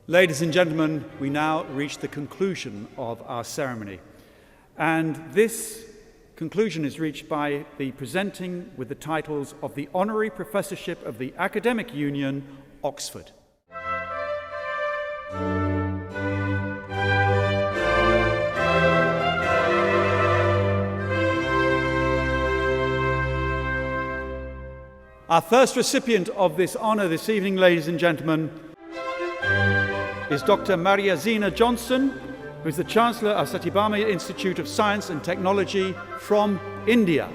Ladies and gentlemen, we now reach the conclusion of our ceremony. And this conclusion is reached by the presenting with the titles of the Honorary Professorship of the Academic Union, Oxford. Our first recipient of this honour this evening, ladies and gentlemen, is Dr. Mareazeena Jonson, who is the Chancellor of Sathybama Institute of Science and Technology from India.